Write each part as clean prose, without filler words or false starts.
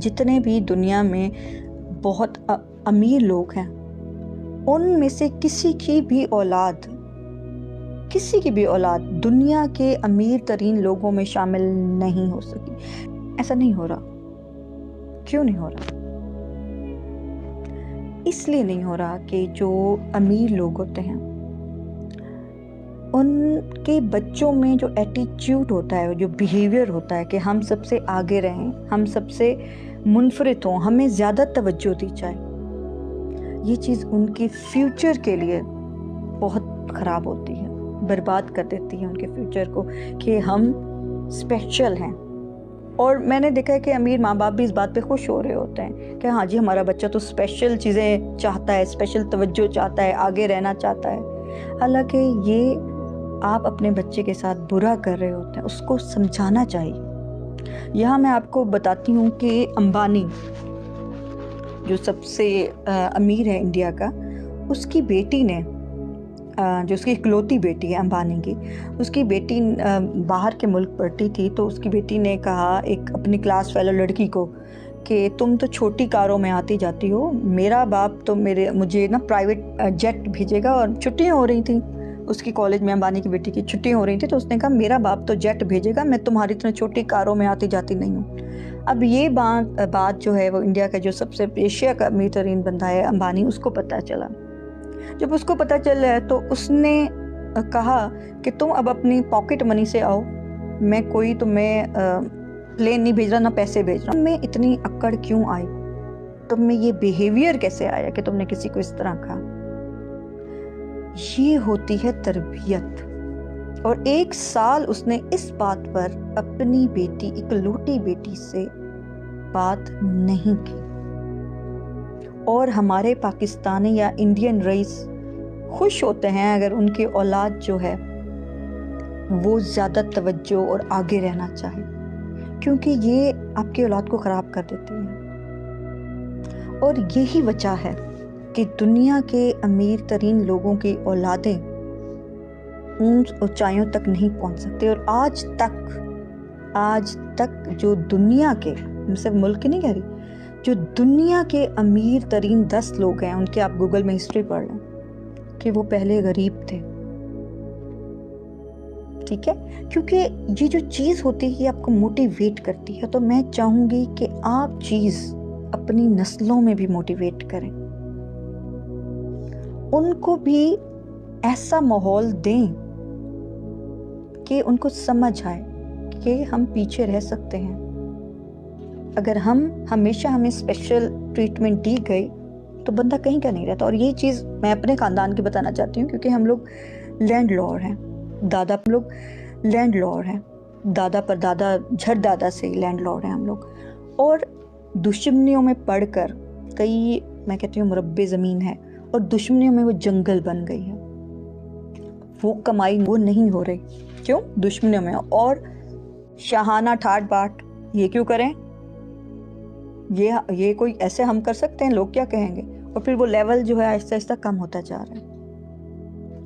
جتنے بھی دنیا میں بہت امیر لوگ ہیں، ان میں سے کسی کی بھی اولاد دنیا کے امیر ترین لوگوں میں شامل نہیں ہو سکی۔ ایسا نہیں ہو رہا۔ کیوں نہیں ہو رہا؟ اس لیے نہیں ہو رہا کہ جو امیر لوگ ہوتے ہیں ان کے بچوں میں جو ایٹیٹیوڈ ہوتا ہے، جو بیہیویئر ہوتا ہے کہ ہم سب سے آگے رہیں، ہم سب سے منفرد ہوں، ہمیں زیادہ توجہ دی جائے، یہ چیز ان کے فیوچر کے لیے بہت خراب ہوتی ہے، برباد کر دیتی ہے ان کے فیوچر کو، کہ ہم اسپیشل ہیں۔ اور میں نے دیکھا ہے کہ امیر ماں باپ بھی اس بات پہ خوش ہو رہے ہوتے ہیں کہ ہاں جی ہمارا بچہ تو اسپیشل چیزیں چاہتا ہے، اسپیشل توجہ چاہتا ہے، آگے رہنا چاہتا ہے۔ حالانکہ یہ آپ اپنے بچے کے ساتھ برا کر رہے ہوتے ہیں، اس کو سمجھانا چاہیے۔ یہاں میں آپ کو بتاتی ہوں کہ امبانی جو سب سے امیر ہے انڈیا کا، اس کی بیٹی نے، جو اس کی اکلوتی بیٹی ہے امبانی کی، اس کی بیٹی باہر کے ملک پڑھتی تھی، تو اس کی بیٹی نے کہا ایک اپنی کلاس فیلو لڑکی کو کہ تم تو چھوٹی کاروں میں آتی جاتی ہو، میرا باپ تو مجھے نا پرائیویٹ جیٹ بھیجے گا، اور چھٹیاں ہو رہی تھیں اس کی کالج میں، امبانی کی بیٹی کی چھٹیاں ہو رہی تھیں، تو اس نے کہا میرا باپ تو جیٹ بھیجے گا، میں تمہاری اتنے چھوٹی کاروں میں آتی جاتی نہیں ہوں۔ اب یہ بات جو ہے وہ انڈیا کا جو سب سے ایشیا کا امیر ترین بندہ ہے امبانی، اس کو پتہ چلا۔ جب اس کو پتہ چلا ہے تو اس نے کہا کہ تم اب اپنی پاکٹ منی سے آؤ، میں کوئی تمہیں پلین نہیں بھیج رہا، نہ پیسے بھیج رہا۔ تم میں اتنی اکڑ کیوں آئی؟ تم میں یہ بیہیویئر کیسے آیا کہ تم نے کسی کو اس طرح کہا؟ یہ ہوتی ہے تربیت۔ اور 1 سال اس نے اس بات پر اپنی بیٹی، اکلوٹی بیٹی سے بات نہیں کی۔ اور ہمارے پاکستانی یا انڈین رئیس خوش ہوتے ہیں اگر ان کی اولاد جو ہے وہ زیادہ توجہ اور آگے رہنا چاہے، کیونکہ یہ آپ کی اولاد کو خراب کر دیتی ہے۔ اور یہی وجہ ہے کہ دنیا کے امیر ترین لوگوں کی اولادیں ان اونچائیوں تک نہیں پہنچ سکتے۔ اور آج تک جو دنیا کے، میں صرف ملک کی نہیں کہہ رہی، جو دنیا کے امیر ترین 10 لوگ ہیں، ان کے آپ گوگل میں ہسٹری پڑھ لیں کہ وہ پہلے غریب تھے۔ ٹھیک ہے؟ کیونکہ یہ جو چیز ہوتی ہے یہ آپ کو موٹیویٹ کرتی ہے، تو میں چاہوں گی کہ آپ چیز اپنی نسلوں میں بھی موٹیویٹ کریں، ان کو بھی ایسا ماحول دیں کہ ان کو سمجھ آئے کہ ہم پیچھے رہ سکتے ہیں۔ اگر ہمیشہ ہمیں اسپیشل ٹریٹمنٹ دی گئی تو بندہ کہیں کا نہیں رہتا۔ اور یہ چیز میں اپنے خاندان کی بتانا چاہتی ہوں، کیونکہ ہم لوگ لینڈ لارڈ ہیں، دادا پر دادا، جھڑ دادا سے ہی لینڈ لارڈ ہیں ہم لوگ۔ اور دشمنیوں میں پڑھ کر کئی، میں کہتی ہوں مربع زمین ہے، اور دشمنیوں میں وہ جنگل بن گئی ہے، وہ کمائی وہ نہیں ہو رہی۔ کیوں؟ دشمنیوں میں۔ اور شاہانہ ٹھاٹ باٹ یہ کیوں کریں؟ یہ کوئی ایسے ہم کر سکتے ہیں؟ لوگ کیا کہیں گے؟ اور پھر وہ لیول جو ہے آہستہ آہستہ کم ہوتا جا رہا ہے،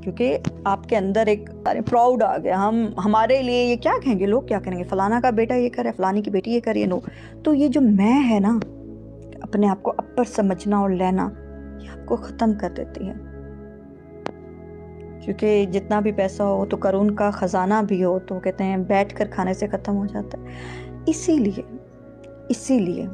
کیونکہ آپ کے اندر ایک پراؤڈ آ گیا، ہمارے لیے یہ کیا کہیں گے، لوگ کیا کہیں گے، فلانا کا بیٹا یہ کرے، فلانی کی بیٹی یہ کرے، نو۔ تو یہ جو میں ہے نا، اپنے آپ کو اپر سمجھنا اور لینا، یہ آپ کو ختم کر دیتی ہے۔ کیونکہ جتنا بھی پیسہ ہو تو قارون کا خزانہ بھی ہو تو کہتے ہیں بیٹھ کر کھانے سے ختم ہو جاتا ہے۔ اسی لیے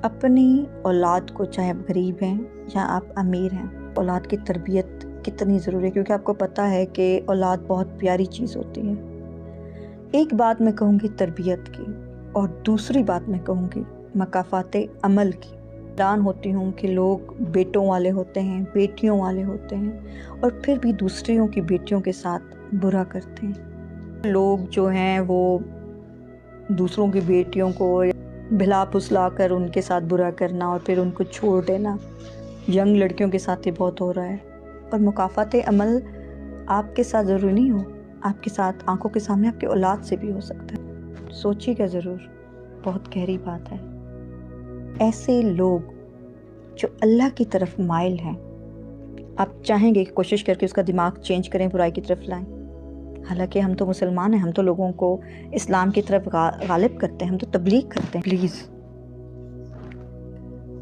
اپنی اولاد کو، چاہے آپ غریب ہیں یا آپ امیر ہیں، اولاد کی تربیت کتنی ضروری ہے، کیونکہ آپ کو پتہ ہے کہ اولاد بہت پیاری چیز ہوتی ہے۔ ایک بات میں کہوں گی تربیت کی، اور دوسری بات میں کہوں گی مکافات عمل کی۔ حیران ہوتی ہوں کہ لوگ بیٹوں والے ہوتے ہیں، بیٹیوں والے ہوتے ہیں، اور پھر بھی دوسریوں کی بیٹیوں کے ساتھ برا کرتے ہیں۔ لوگ جو ہیں وہ دوسروں کی بیٹیوں کو بھلا پھسلا کر ان کے ساتھ برا کرنا، اور پھر ان کو چھوڑ دینا، ینگ لڑکیوں کے ساتھ یہ بہت ہو رہا ہے۔ اور مکافات عمل آپ کے ساتھ ضروری نہیں ہو، آپ کے ساتھ آنکھوں کے سامنے آپ کے اولاد سے بھی ہو سکتا ہے۔ سوچیے گا ضرور، بہت گہری بات ہے۔ ایسے لوگ جو اللہ کی طرف مائل ہیں، آپ چاہیں گے کہ کوشش کر کے اس کا دماغ چینج کریں، برائی کی طرف لائیں۔ حالانکہ ہم تو مسلمان ہیں، ہم تو لوگوں کو اسلام کی طرف غالب کرتے ہیں، ہم تو تبلیغ کرتے ہیں۔ پلیز